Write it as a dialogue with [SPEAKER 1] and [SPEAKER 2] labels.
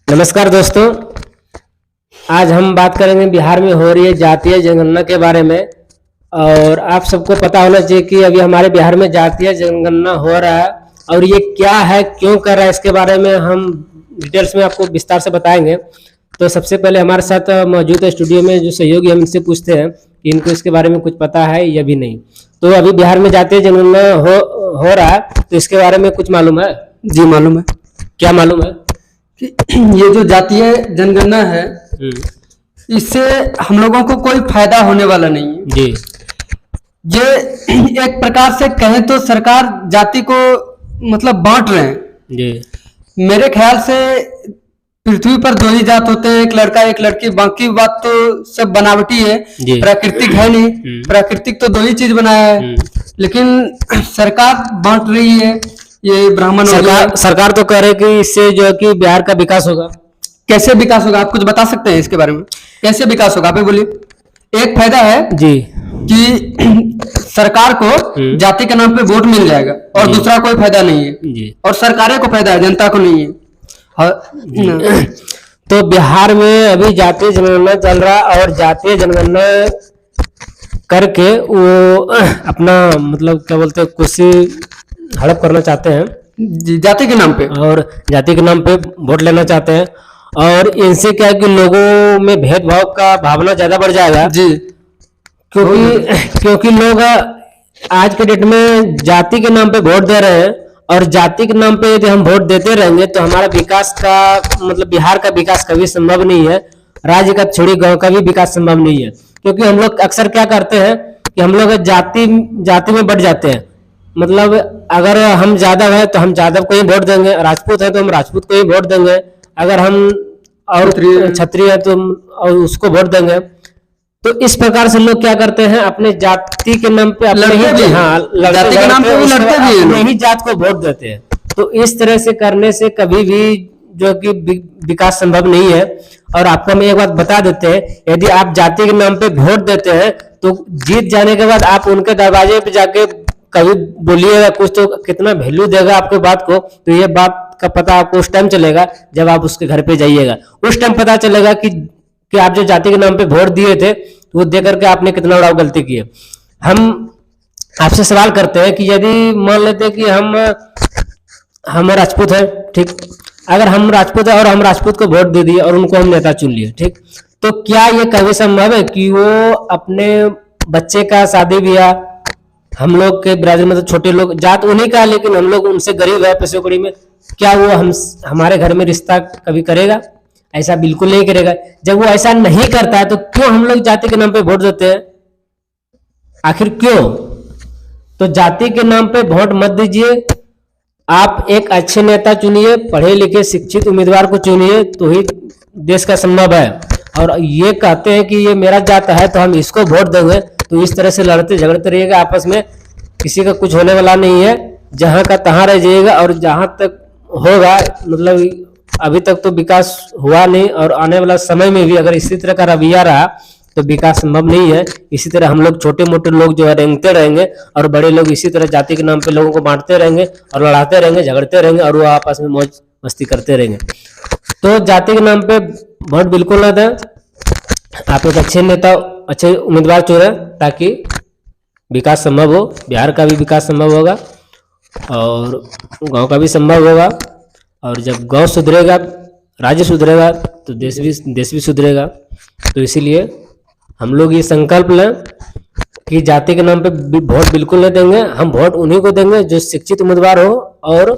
[SPEAKER 1] नमस्कार दोस्तों। आज हम बात करेंगे बिहार में हो रही है जातीय जनगणना के बारे में। और आप सबको पता होना चाहिए कि अभी हमारे बिहार में जातीय जनगणना हो रहा है और ये क्या है, क्यों कर रहा है, इसके बारे में हम डिटेल्स में आपको विस्तार से बताएंगे। तो सबसे पहले हमारे साथ मौजूद है स्टूडियो में जो सहयोगी, हम इनसे पूछते हैं कि इनको इसके बारे में कुछ पता है या भी नहीं। तो अभी बिहार में जातीय जनगणना हो रहा है, तो इसके बारे में कुछ मालूम है?
[SPEAKER 2] जी मालूम है।
[SPEAKER 1] क्या मालूम है?
[SPEAKER 2] कि ये जो जातीय जनगणना है इससे हम लोगों को कोई फायदा होने वाला नहीं है
[SPEAKER 1] जी।
[SPEAKER 2] ये एक प्रकार से कहें तो सरकार जाति को मतलब बांट रहे हैं
[SPEAKER 1] जी।
[SPEAKER 2] मेरे ख्याल से पृथ्वी पर दो ही जात होते हैं, एक लड़का एक लड़की। बाकी बात तो सब बनावटी है, प्राकृतिक है नहीं। प्राकृतिक तो दो ही चीज बनाया है, लेकिन सरकार बांट रही है। ये ब्राह्मण
[SPEAKER 1] सरकार तो कह रहे कि इससे जो है कि बिहार का विकास होगा।
[SPEAKER 2] कैसे विकास होगा, आप कुछ बता सकते हैं इसके बारे में? कैसे विकास होगा आप बोलिए। एक फायदा है जी कि सरकार को जाति के नाम पे वोट मिल जाएगा और दूसरा कोई फायदा नहीं है जी। और सरकारें को फायदा है, जनता को नहीं है।
[SPEAKER 1] तो बिहार में अभी जातीय जनगणना चल रहा है और जातीय जनगणना करके वो अपना मतलब क्या बोलते हैं, कुछ हड़प करना चाहते हैं
[SPEAKER 2] जाति के नाम पे, और
[SPEAKER 1] जाति के नाम पे वोट लेना चाहते हैं। और इनसे क्या है कि लोगों में भेदभाव का भावना ज्यादा बढ़ जाएगा जी। क्योंकि लोग आज के डेट में जाति के नाम पे वोट दे रहे हैं और जाति के नाम पे यदि हम वोट देते रहेंगे तो हमारा विकास का मतलब बिहार का विकास कभी संभव नहीं है। राज्य का छोड़ी गांव का भी विकास संभव नहीं है। क्योंकि हम लोग अक्सर क्या करते हैं कि हम लोग जाति में बढ़ जाते हैं। मतलब अगर हम यादव है तो हम यादव को ही वोट देंगे, राजपूत है तो हम राजपूत को ही वोट देंगे, अगर हम और क्षत्रिय है तो और उसको वोट देंगे। तो इस प्रकार से लोग क्या करते हैं, अपने जाति के नाम पे अपने ही जाति के नाम पे अपने ही जात को वोट देते हैं। तो इस तरह से करने से कभी भी जो कि विकास संभव नहीं है। और आपको हम एक बात बता देते हैं, यदि आप जाति के नाम पे वोट देते हैं तो जीत जाने के बाद आप उनके दरवाजे पे जाके कभी बोलिएगा कुछ तो कितना वैल्यू देगा आपके बात को। तो ये बात का पता आपको उस टाइम चलेगा जब आप उसके घर पे जाइएगा। उस टाइम पता चलेगा कि आप जो जाति के नाम पे वोट दिए थे तो वो दे करके आपने कितना बड़ा गलती की है। हम आपसे सवाल करते हैं कि यदि मान लेते हैं कि हम राजपूत है, ठीक, अगर हम राजपूत है और हम राजपूत को वोट दे दिए और उनको हम नेता चुन लिए, ठीक, तो क्या ये कभी संभव है कि वो अपने बच्चे का शादी ब्याह, हम लोग के बिरादरी में तो छोटे लोग जात उन्हीं का, लेकिन हम लोग उनसे गरीब है पैसे कौड़ी में, क्या वो हमारे घर में रिश्ता कभी करेगा? ऐसा बिल्कुल नहीं करेगा। जब वो ऐसा नहीं करता है तो क्यों हम लोग जाति के नाम पे वोट देते हैं? आखिर क्यों? तो जाति के नाम पे वोट मत दीजिए। आप एक अच्छे नेता चुनिए, पढ़े लिखे शिक्षित उम्मीदवार को चुनिए, तो ही देश का संभव है। और ये कहते हैं कि ये मेरा जात है तो हम इसको वोट देंगे, तो इस तरह से लड़ते झगड़ते रहिएगा आपस में, किसी का कुछ होने वाला नहीं है। जहां का तहां रह जाइएगा। और जहां तक होगा, मतलब अभी तक तो विकास हुआ नहीं और आने वाला समय में भी अगर इसी तरह का रवैया रहा तो विकास संभव नहीं है। इसी तरह हम लोग छोटे मोटे लोग जो है रेंगते रहेंगे और बड़े लोग इसी तरह जाति के नाम पे लोगों को बांटते रहेंगे और लड़ाते रहेंगे, झगड़ते रहेंगे और वो आपस में मौज मस्ती करते रहेंगे। तो जाति के नाम पे वोट बिल्कुल ना दें। आप एक अच्छे नेता, अच्छे उम्मीदवार चुने ताकि विकास संभव हो, बिहार का भी विकास संभव होगा और गांव का भी संभव होगा। और जब गांव सुधरेगा, राज्य सुधरेगा तो देश भी सुधरेगा। तो इसीलिए हम लोग ये संकल्प लें कि जाति के नाम पे वोट बिल्कुल नहीं देंगे। हम वोट उन्हीं को देंगे जो शिक्षित उम्मीदवार हो और